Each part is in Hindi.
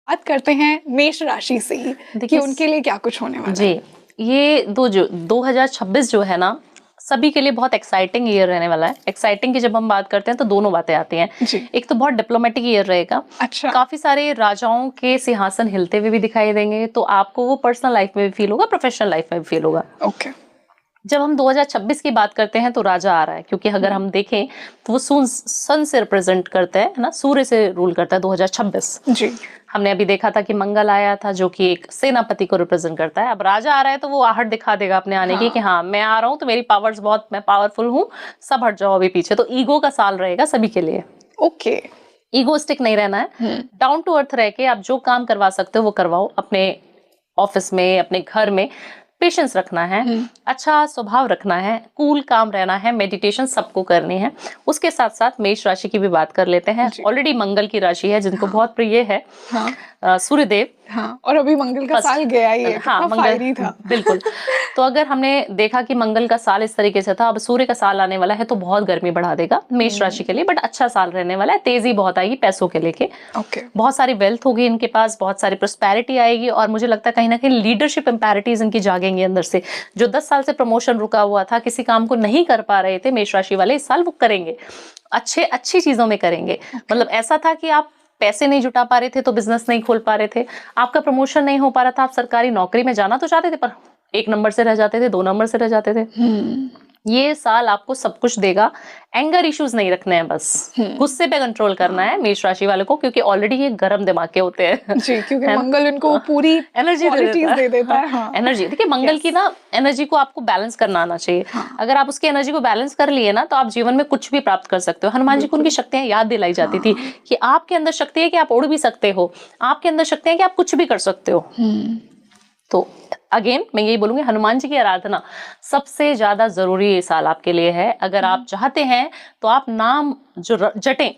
बात करते हैं मेष राशि से ही कि उनके लिए क्या कुछ होने वाला है। जी, ये 2026 जो है ना, सभी के लिए बहुत एक्साइटिंग ईयर रहने वाला है। एक्साइटिंग की जब हम बात करते हैं तो दोनों बातें आती हैं। एक तो बहुत डिप्लोमेटिक ईयर रहेगा। अच्छा। काफी सारे राजाओं के सिंहासन हिलते हुए भी दिखाई देंगे, तो आपको वो पर्सनल लाइफ में भी फील होगा, प्रोफेशनल लाइफ में भी फील होगा। ओके। जब हम 2026 की बात करते हैं तो राजा आ रहा है, क्योंकि अगर हम देखें तो वो सन से रिप्रेजेंट करता है ना, सूर्य से रूल करता है 2026। जी। हमने अभी देखा था कि मंगल आया था जो कि एक सेनापति को रिप्रेजेंट करता है। अब राजा आ रहा है तो वो आहट दिखा देगा अपने आने की कि हाँ मैं आ रहा हूँ तो मेरी पावर्स बहुत, मैं पावरफुल हूँ, सब हट जाओ अभी पीछे। तो ईगो का साल रहेगा सभी के लिए। ओके। ईगोस्टिक नहीं रहना है, डाउन टू अर्थ रह के आप जो काम करवा सकते हो वो करवाओ। अपने ऑफिस में, अपने घर में पेशेंस रखना है, अच्छा स्वभाव रखना है, कूल काम रहना है, मेडिटेशन सबको करनी है। उसके साथ साथ मेष राशि की भी बात कर लेते हैं। ऑलरेडी मंगल की राशि है जिनको बहुत प्रिय है, सूर्यदेव। हाँ, और अभी मंगल का साल गया ही है, हाँ, कितना फायरी था। बिल्कुल। तो अगर हमने देखा कि मंगल का साल इस तरीके से था, अब सूर्य का साल आने वाला है तो बहुत गर्मी बढ़ा देगा मेष राशि के लिए, बट अच्छा साल रहने वाला है। तेजी बहुत आएगी पैसों के लेके, बहुत सारी वेल्थ होगी इनके पास, बहुत सारी प्रोस्पेरिटी आएगी, और मुझे लगता है कहीं ना कहीं लीडरशिप इंपैरिटीज इनकी जागेंगी अंदर से। जो 10 साल से प्रमोशन रुका हुआ था, किसी काम को नहीं कर पा रहे थे मेष राशि वाले, इस साल वो करेंगे, अच्छी चीजों में करेंगे। मतलब ऐसा था कि आप पैसे नहीं जुटा पा रहे थे तो बिजनेस नहीं खोल पा रहे थे, आपका प्रमोशन नहीं हो पा रहा था, आप सरकारी नौकरी में जाना तो चाहते थे पर 1 नंबर से रह जाते थे, 2 नंबर से रह जाते थे। ये साल आपको सब कुछ देगा। एंगर इश्यूज नहीं रखने हैं, बस गुस्से पे कंट्रोल करना है मेष राशि वाले को, क्योंकि ऑलरेडी ये गर्म दिमाग के होते हैं जी, क्योंकि मंगल इनको पूरी एनर्जी दे देता है। हाँ। एनर्जी देखिए, मंगल की ना एनर्जी को आपको बैलेंस करना आना चाहिए। अगर आप उसकी एनर्जी को बैलेंस कर लिए ना तो आप जीवन में कुछ भी प्राप्त कर सकते हो। हनुमान जी को उनकी शक्तियां याद दिलाई जाती थी कि आपके अंदर शक्ति है कि आप उड़ भी सकते हो, आपके अंदर शक्ति है कि आप कुछ भी कर सकते हो। तो अगेन मैं यही बोलूंगी, हनुमान जी की आराधना सबसे ज्यादा जरूरी ये साल आपके लिए है। अगर आप चाहते हैं तो आप नाम जो जटें,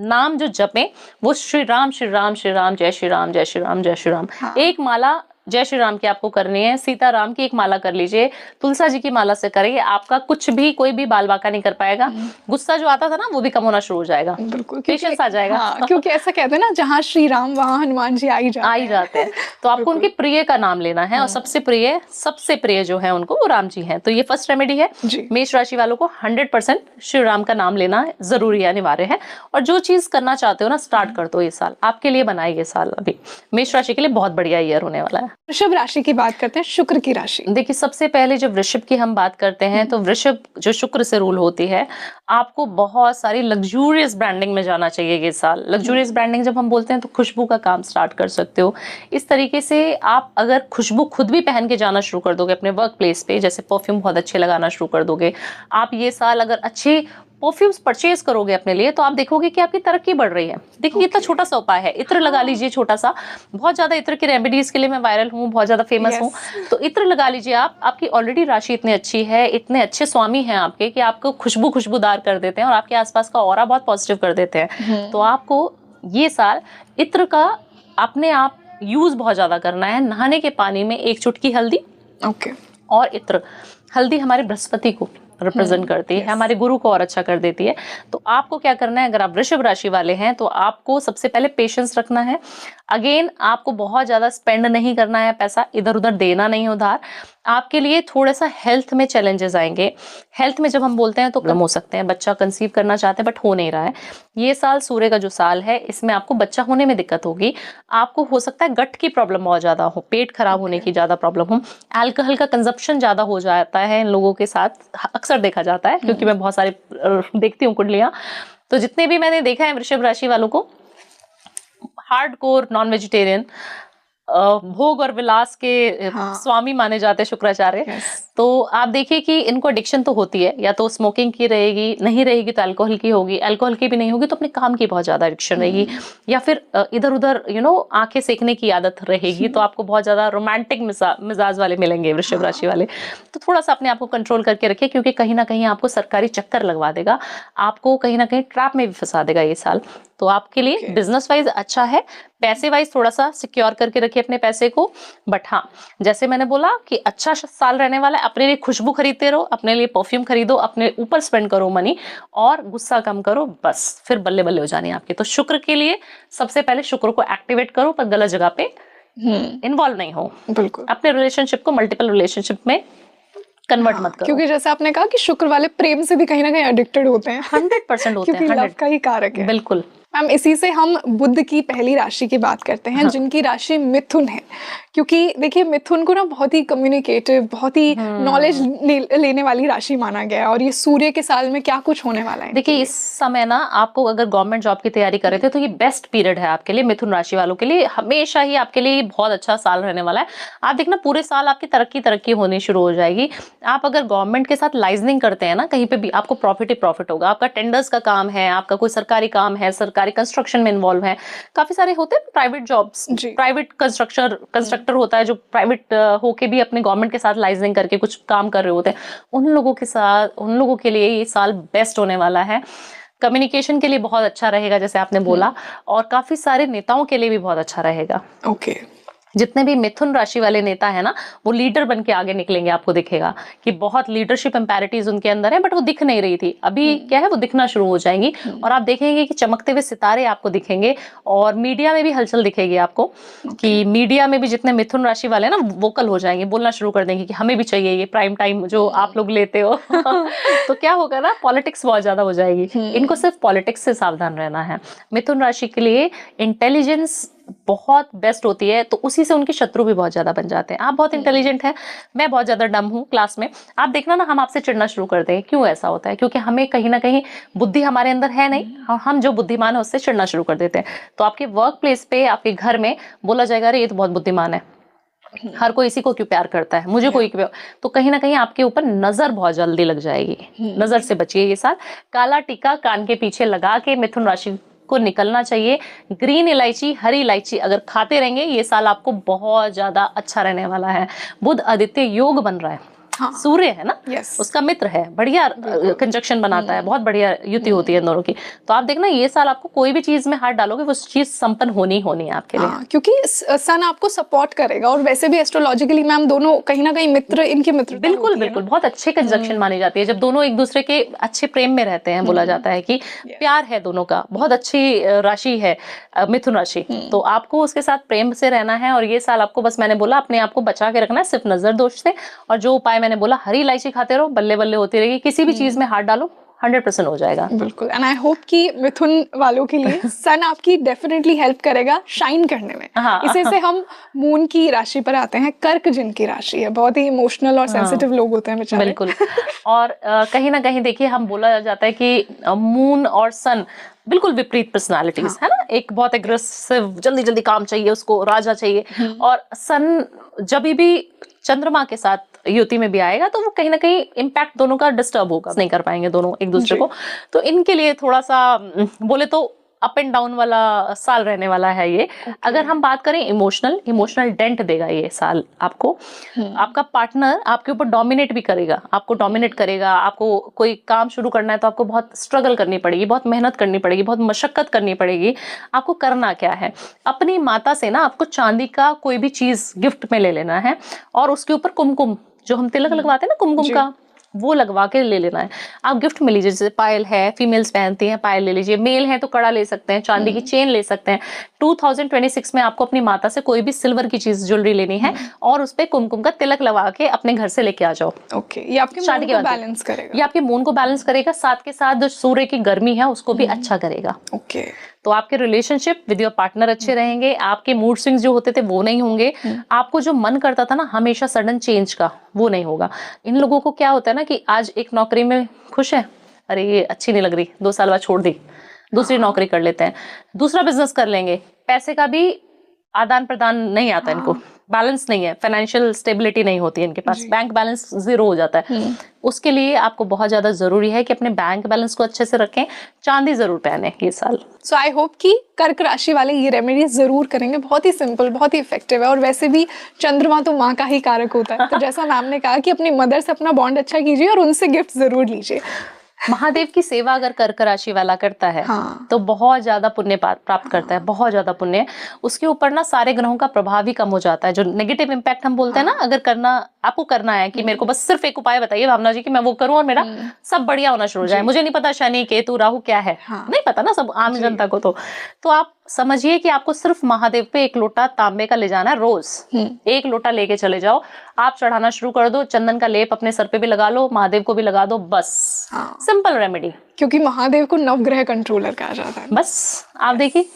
नाम जो जपें, वो श्री राम श्री राम श्री राम, जय श्री राम जय श्री राम जय श्री राम। एक माला जय श्री राम की आपको करनी है, सीता राम की एक माला कर लीजिए, तुलसा जी की माला से करिए, आपका कुछ भी कोई भी बाल बाका नहीं कर पाएगा। गुस्सा जो आता था ना वो भी कम होना शुरू हो जाएगा, बिल्कुल पेशेंस आ जाएगा। क्योंकि ऐसा कहते हैं ना, जहाँ श्री राम वहाँ हनुमान जी आ ही जाते हैं। तो आपको उनके प्रिय का नाम लेना है, और सबसे प्रिय जो है उनको वो राम जी हैं। तो ये फर्स्ट रेमेडी है। मेष राशि वालों को 100% श्री राम का नाम लेना जरूरी है, अनिवार्य है। और जो चीज करना चाहते हो ना, स्टार्ट कर दो। ये साल आपके लिए बनाए, ये साल अभी मेष राशि के लिए बहुत बढ़िया ईयर होने वाला है। वृषभ राशि की बात करते हैं, शुक्र की राशि। देखिए, सबसे पहले जब वृषभ की हम बात करते हैं तो वृषभ जो शुक्र से रूल होती है, आपको बहुत सारी लग्जूरियस ब्रांडिंग में जाना चाहिए ये साल। लग्जूरियस ब्रांडिंग जब हम बोलते हैं तो खुशबू का काम स्टार्ट कर सकते हो। इस तरीके से आप अगर खुशबू खुद भी पहन के जाना शुरू कर दोगे अपने वर्क प्लेस पे, जैसे परफ्यूम बहुत अच्छे लगाना शुरू कर दोगे आप ये साल, अगर अच्छे परफ्यूम्स परचेज करोगे अपने लिए, तो आप देखोगे कि आपकी तरक्की बढ़ रही है। देखिए, इतना छोटा सा उपाय है, इत्र लगा लीजिए छोटा सा। बहुत ज्यादा इत्र की रेमेडीज के लिए मैं वायरल हूँ, बहुत ज्यादा फेमस हूँ। तो इत्र लगा लीजिए आप, आपकी ऑलरेडी राशि इतनी अच्छी है, इतने अच्छे स्वामी हैं आपके कि आपको खुशबूदार कर देते हैं और आपके आसपास का ऑरा बहुत पॉजिटिव कर देते हैं। तो आपको ये साल इत्र का अपने आप यूज बहुत ज्यादा करना है। नहाने के पानी में 1 चुटकी हल्दी और इत्र। हल्दी हमारे बृहस्पति को रिप्रेजेंट करती है, हमारे गुरु को और अच्छा कर देती है। तो आपको क्या करना है, अगर आप वृषभ राशि वाले हैं तो आपको सबसे पहले पेशेंस रखना है। अगेन आपको बहुत ज्यादा स्पेंड नहीं करना है, पैसा इधर उधर देना नहीं उधार। आपके लिए थोड़ा सा हेल्थ में चैलेंजेस आएंगे। हेल्थ में जब हम बोलते हैं तो कम हो सकते हैं, बच्चा कंसीव करना चाहते हैं बट हो नहीं रहा है। ये साल सूर्य का जो साल है, इसमें आपको बच्चा होने में दिक्कत होगी। आपको हो सकता है गट की प्रॉब्लम बहुत ज्यादा हो, पेट खराब होने की ज्यादा प्रॉब्लम हो। अल्कोहल का कंजप्शन ज्यादा हो जाता है इन लोगों के साथ, अक्सर देखा जाता है, क्योंकि मैं बहुत सारे देखती हूँ कुंडलियां। तो जितने भी मैंने देखा है वृषभ राशि वालों को, हार्डकोर नॉन वेजिटेरियन, भोग और विलास के स्वामी माने जाते हैं शुक्राचार्य। तो आप देखिए कि इनको एडिक्शन तो होती है, या तो स्मोकिंग की रहेगी, नहीं रहेगी तो अल्कोहल की होगी, अल्कोहल की भी नहीं होगी तो अपने काम की बहुत ज्यादा एडिक्शन रहेगी, या फिर इधर उधर आंखें सेकने की आदत रहेगी। तो आपको बहुत ज्यादा रोमांटिक मिजाज वाले मिलेंगे वृषभ राशि वाले। तो थोड़ा सा अपने आप को कंट्रोल करके रखिए, क्योंकि कहीं ना कहीं आपको सरकारी चक्कर लगवा देगा, आपको कहीं ना कहीं ट्रैप में भी फंसा देगा ये साल। तो आपके लिए बिजनेस वाइज अच्छा है, पैसे वाइज थोड़ा सा सिक्योर करके रखिए अपने पैसे को। बट हाँ, जैसे मैंने बोला कि अच्छा साल रहने वाला है, अपने लिए खुशबू खरीदते रहो, अपने लिए परफ्यूम खरीदो, अपने ऊपर स्पेंड करो मनी, और गुस्सा कम करो, बस फिर बल्ले बल्ले हो जानी है आपकी। तो शुक्र के लिए सबसे पहले शुक्र को एक्टिवेट करो, पर गलत जगह पे इन्वॉल्व नहीं हो। बिल्कुल, अपने रिलेशनशिप को मल्टीपल रिलेशनशिप में कन्वर्ट मत करो, क्योंकि जैसे आपने कहा कि शुक्र वाले प्रेम से भी कहीं ना कहीं एडिक्टेड होते हैं। 100% होते हैं, क्योंकि लव 100 का ही कारक है। बिल्कुल। मैम, इसी से हम बुध की पहली राशि की बात करते हैं, जिनकी राशि मिथुन है। क्योंकि देखिए, मिथुन को ना बहुत ही कम्युनिकेटिव, बहुत ही नॉलेज लेने वाली राशि माना गया है, और ये सूर्य के साल में क्या कुछ होने वाला है। देखिए, इस समय ना आपको अगर गवर्नमेंट जॉब की तैयारी कर रहे थे तो ये बेस्ट पीरियड है आपके लिए, मिथुन राशि वालों के लिए हमेशा ही आपके लिए बहुत अच्छा साल रहने वाला है। आप देखना, पूरे साल आपकी तरक्की होनी शुरू हो जाएगी। आप अगर गवर्नमेंट के साथ लाइजनिंग करते हैं ना, कहीं पे भी आपको प्रॉफिट ही प्रॉफिट होगा। आपका टेंडर्स का काम है, आपका कोई सरकारी काम है, सरकारी कंस्ट्रक्शन में इन्वॉल्व है, काफी सारे होते हैं प्राइवेट जॉब्स, प्राइवेट कंस्ट्रक्टर होता है जो प्राइवेट होके भी अपने गवर्नमेंट के साथ लाइजनिंग करके कुछ काम कर रहे होते हैं। उन लोगों के लिए ये साल बेस्ट होने वाला है। कम्युनिकेशन के लिए बहुत अच्छा रहेगा, जैसे आपने बोला, और काफी सारे नेताओं के लिए भी बहुत अच्छा रहेगा। ओके। जितने भी मिथुन राशि वाले नेता है ना, वो लीडर बन के आगे निकलेंगे। आपको दिखेगा कि बहुत लीडरशिप एम्पैरिटीज उनके अंदर है, बट वो दिख नहीं रही थी, अभी क्या है, वो दिखना शुरू हो जाएंगी। और आप देखेंगे कि चमकते हुए सितारे आपको दिखेंगे, और मीडिया में भी हलचल दिखेगी आपको। कि मीडिया में भी जितने मिथुन राशि वाले हैं ना, वोकल हो जाएंगे, बोलना शुरू कर देंगे कि हमें भी चाहिए ये प्राइम टाइम जो आप लोग लेते हो। तो क्या होगा ना, पॉलिटिक्स बहुत ज्यादा हो जाएगी। इनको सिर्फ पॉलिटिक्स से सावधान रहना है। मिथुन राशि के लिए इंटेलिजेंस बहुत बेस्ट होती है, तो उसी से उनके शत्रु भी बहुत ज्यादा बन जाते हैं। आप बहुत इंटेलिजेंट हैं, मैं बहुत ज्यादा डम हूँ क्लास में, आप देखना ना, हम आपसे चिढ़ना शुरू कर देंगे। क्यों ऐसा होता है? क्योंकि हमें कहीं ना कहीं बुद्धि हमारे अंदर है नहीं, और हम जो बुद्धिमान है उससे चिढ़ना शुरू कर देते हैं। तो आपके वर्क प्लेस पे, आपके घर में बोला जाएगा, अरे ये तो बहुत बुद्धिमान है, हर कोई इसी को क्यों प्यार करता है, मुझे कोई क्यों। तो कहीं ना कहीं आपके ऊपर नजर बहुत जल्दी लग जाएगी। नजर से बचिए ये साल। काला टीका कान के पीछे लगा के मिथुन राशि को निकलना चाहिए। ग्रीन इलायची, हरी इलायची अगर खाते रहेंगे, ये साल आपको बहुत ज्यादा अच्छा रहने वाला है। बुध आदित्य योग बन रहा है, सूर्य है ना, उसका मित्र है, बढ़िया कंजक्शन बनाता है, बहुत बढ़िया युति होती है इन दोनों की। तो आप देखना, ये साल आपको कोई भी चीज में हाथ डालोगे, वो चीज संपन्न होनी है आपके लिए। क्योंकि सन आपको सपोर्ट करेगा, और वैसे भी एस्ट्रोलॉजिकली मैम दोनों कहीं ना कहीं मित्र, इनकी मित्र बिल्कुल बिल्कुल बहुत अच्छे कंजक्शन मानी जाती है, जब दोनों एक दूसरे के अच्छे प्रेम में रहते हैं। बोला जाता है कि प्यार है दोनों का, बहुत अच्छी राशि है मिथुन राशि। तो आपको उसके साथ प्रेम से रहना है, और ये साल आपको, बस मैंने बोला, अपने आप को बचा के रखना है सिर्फ नजर दोष से। और जो उपाय मैंने बोला, हरी इलायची खाते रहो, बल्ले बल्ले होती रहेगी। किसी भी चीज में हाथ डालो, 100% हो जाएगा। बिल्कुल। एंड आई होप कि मिथुन वालों के लिए सन आपकी डेफिनेटली हेल्प करेगा शाइन करने में। इसे से हम मून की राशि पर आते हैं। कर्क जिनकी राशि है, बहुत ही इमोशनल और सेंसिटिव लोग होते हैं बेचारे। बिल्कुल। और कहीं ना कहीं देखिए, हम बोला जाता है कि मून और सन बिल्कुल विपरीत पर्सनालिटीज है ना। एक बहुत एग्रेसिव, जल्दी जल्दी काम चाहिए उसको, राजा चाहिए। और सन जब भी चंद्रमा के साथ युति में भी आएगा, तो वो कहीं ना कहीं इम्पैक्ट दोनों का डिस्टर्ब होगा, नहीं कर पाएंगे दोनों एक दूसरे को। तो इनके लिए थोड़ा सा बोले तो अप एंड डाउन वाला साल रहने वाला है ये। अगर हम बात करें इमोशनल डेंट देगा ये साल आपको। आपका पार्टनर आपके ऊपर डोमिनेट भी करेगा, आपको डोमिनेट करेगा। आपको कोई काम शुरू करना है तो आपको बहुत स्ट्रगल करनी पड़ेगी, बहुत मेहनत करनी पड़ेगी, बहुत मशक्कत करनी पड़ेगी। आपको करना क्या है, अपनी माता से ना आपको चांदी का कोई भी चीज गिफ्ट में ले लेना है, और उसके ऊपर कुमकुम, जो हम तिलक लगवाते हैं ना कुमकुम का, वो लगवा के ले लेना है। आप गिफ्ट में लीजिए, जैसे पायल है, फीमेल्स पहनती हैं, पायल ले लीजिए। मेल है तो कड़ा ले सकते हैं, चांदी की चेन ले सकते हैं। 2026 में आपको अपनी माता से कोई भी सिल्वर की चीज, ज्वेलरी लेनी है, और उस पे कुमकुम का तिलक लगा के अपने घर से लेके आ जाओ। ये आपके मून को बैलेंस करेगा। ये आपके मून को बैलेंस करेगा, साथ के साथ जो सूर्य की गर्मी है उसको भी अच्छा करेगा। तो आपके रिलेशनशिप विद योर पार्टनर अच्छे रहेंगे। आपके मूड स्विंग्स जो होते थे वो नहीं होंगे। आपको जो मन करता था ना हमेशा सडन चेंज का, वो नहीं होगा। इन लोगों को क्या होता है ना कि आज एक नौकरी में खुश है, अरे ये अच्छी नहीं लग रही, 2 साल बाद छोड़ दी, दूसरी नौकरी कर लेते हैं, दूसरा बिजनेस कर लेंगे। पैसे का भी आदान प्रदान नहीं आता इनको, बैलेंस नहीं है, फाइनेंशियल स्टेबिलिटी नहीं होती है इनके पास, बैंक बैलेंस 0 हो जाता है। उसके लिए आपको बहुत ज्यादा जरूरी है कि अपने बैंक बैलेंस को अच्छे से रखें। चांदी जरूर पहने ये साल। सो आई होप कि कर्क राशि वाले ये रेमेडी जरूर करेंगे। बहुत ही सिंपल, बहुत ही इफेक्टिव है। और वैसे भी चंद्रमा तो माँ का ही कारक होता है, तो जैसा मैम ने कहा कि अपनी मदर से अपना बॉन्ड अच्छा कीजिए और उनसे गिफ्ट जरूर लीजिए। महादेव की सेवा अगर कर्क राशि वाला करता है हाँ। तो बहुत ज्यादा पुण्य प्राप्त करता है, बहुत ज्यादा पुण्य। उसके ऊपर ना सारे ग्रहों का प्रभाव ही कम हो जाता है, जो नेगेटिव इम्पैक्ट हम बोलते हैं ना। अगर आपको करना है कि मेरे को बस सिर्फ एक उपाय बताइए भावना जी कि मैं वो करूं और मेरा सब बढ़िया होना शुरू हो जाए, मुझे नहीं पता शनि केतु राहु क्या है, नहीं पता ना सब आम जनता को। तो आप समझिए कि आपको सिर्फ महादेव पे 1 लोटा तांबे का ले जाना है रोज। 1 लोटा लेके चले जाओ, आप चढ़ाना शुरू कर दो, चंदन का लेप अपने सर पे भी लगा लो, महादेव को भी लगा दो, बस सिंपल रेमेडी। क्योंकि महादेव को नवग्रह कंट्रोलर कहा जाता है। बस आप देखिए,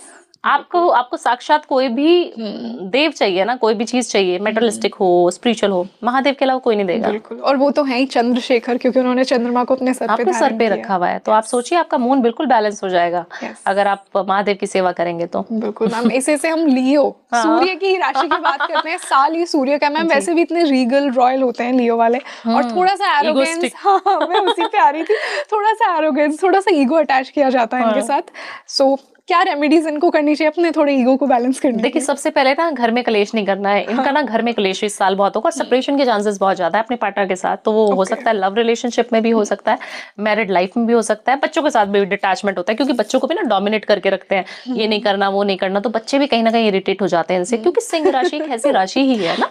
आपको साक्षात कोई भी देव चाहिए ना, कोई भी चीज चाहिए, मेटलिस्टिक हो स्पिरिचुअल हो, महादेव के अलावा कोई नहीं देगा। बिल्कुल, और वो तो है ही चंद्रशेखर, क्योंकि उन्होंने चंद्रमा को अपने सर पे रखा हुआ है। तो आप सोचिए आपका मूड बिल्कुल बैलेंस हो जाएगा अगर आप महादेव की सेवा करेंगे तो। बिल्कुल मैम। इसे से हम लियो सूर्य की राशि की बात करते हैं, साल ही सूर्य का मैम। वैसे भी इतने रीगल रॉयल होते हैं लियो वाले, और थोड़ा सा एरोगेंस, मैं उसी पे आ रही थी, थोड़ा सा एरोगेंस, थोड़ा सा ईगो अटैच किया जाता है इनके साथ। सो क्या रेमेडीज इनको करनी चाहिए अपने थोड़े ईगो को बैलेंस करने? देखिए सबसे पहले ना घर में कलेश नहीं करना है इनका। ना घर में कलेश इस साल बहुत होगा, और सेपरेशन के चांसेस बहुत ज्यादा है अपने पार्टनर के साथ। तो वो हो सकता है लव रिलेशनशिप में भी हो सकता है, मैरिड लाइफ में भी हो सकता है, बच्चों के साथ भी डिटैचमेंट होता है, क्योंकि बच्चों को भी ना डोमिनेट करके रखते हैं, ये नहीं करना वो नहीं करना। तो बच्चे भी कहीं ना कहीं इरिटेट हो जाते हैं इनसे, क्योंकि सिंह राशि एक ऐसी राशि ही है ना,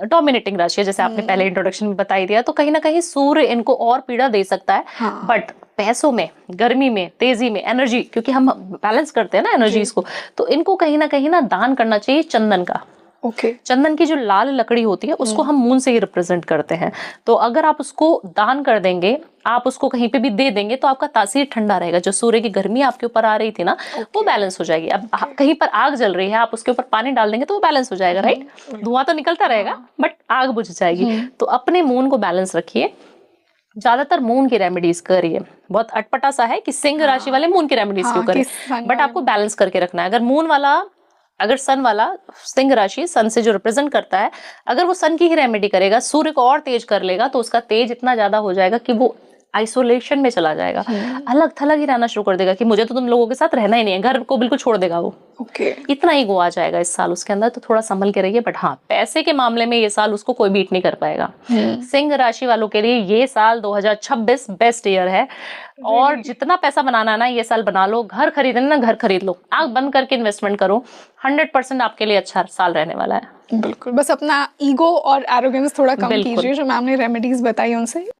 डोमिनेटिंग राशि है, जैसे आपने पहले इंट्रोडक्शन में बताई दिया। तो कहीं ना कहीं सूर्य इनको और पीड़ा दे सकता है। बट पैसों में, गर्मी में, तेजी में, एनर्जी, क्योंकि हम बैलेंस करते हैं ना एनर्जीज को, तो इनको कहीं ना दान करना चाहिए चंदन का। चंदन की जो लाल लकड़ी होती है उसको हम मून से ही रिप्रेजेंट करते हैं। तो अगर आप उसको दान कर देंगे, आप उसको कहीं पे भी दे देंगे, तो आपका तासीर ठंडा रहेगा। जो सूर्य की गर्मी आपके ऊपर आ रही थी ना, वो बैलेंस हो जाएगी। अब कहीं पर आग जल रही है, आप उसके ऊपर पानी डाल देंगे तो वो बैलेंस हो जाएगा, राइट? धुआं तो निकलता रहेगा बट आग बुझ जाएगी। तो अपने मून को बैलेंस रखिए, ज्यादातर मून की रेमेडीज करिए। बहुत अटपटा सा है कि सिंह राशि वाले मून की रेमेडीज क्यों करें, बट आपको बैलेंस करके रखना है। अगर सन वाला सिंह राशि सन से जो रिप्रेजेंट करता है, अगर वो सन की ही रेमेडी करेगा, सूर्य को और तेज कर लेगा, तो उसका तेज इतना ज्यादा हो जाएगा कि वो आइसोलेशन में चला जाएगा, अलग थलग ही रहना शुरू कर देगा कि मुझे तो तुम लोगों के साथ रहना ही नहीं है, घर को बिल्कुल छोड़ देगा वो। इतना ईगो आ जाएगा इस साल उसके अंदर। तो थोड़ा संभल के रहिए। बट हाँ, पैसे के मामले में ये साल उसको कोई बीट नहीं कर पाएगा। सिंह राशि वालों के लिए ये साल 2026 बेस्ट ईयर है, और जितना पैसा बनाना है ना ये साल बना लो। घर खरीदना ना, घर खरीद लो, आग बंद करके इन्वेस्टमेंट करो। 100% आपके लिए अच्छा साल रहने वाला है। बिल्कुल, बस अपना ईगो और एरोगेंस थोड़ा कम कीजिए, जो मैम ने रेमेडीज बताई उनसे।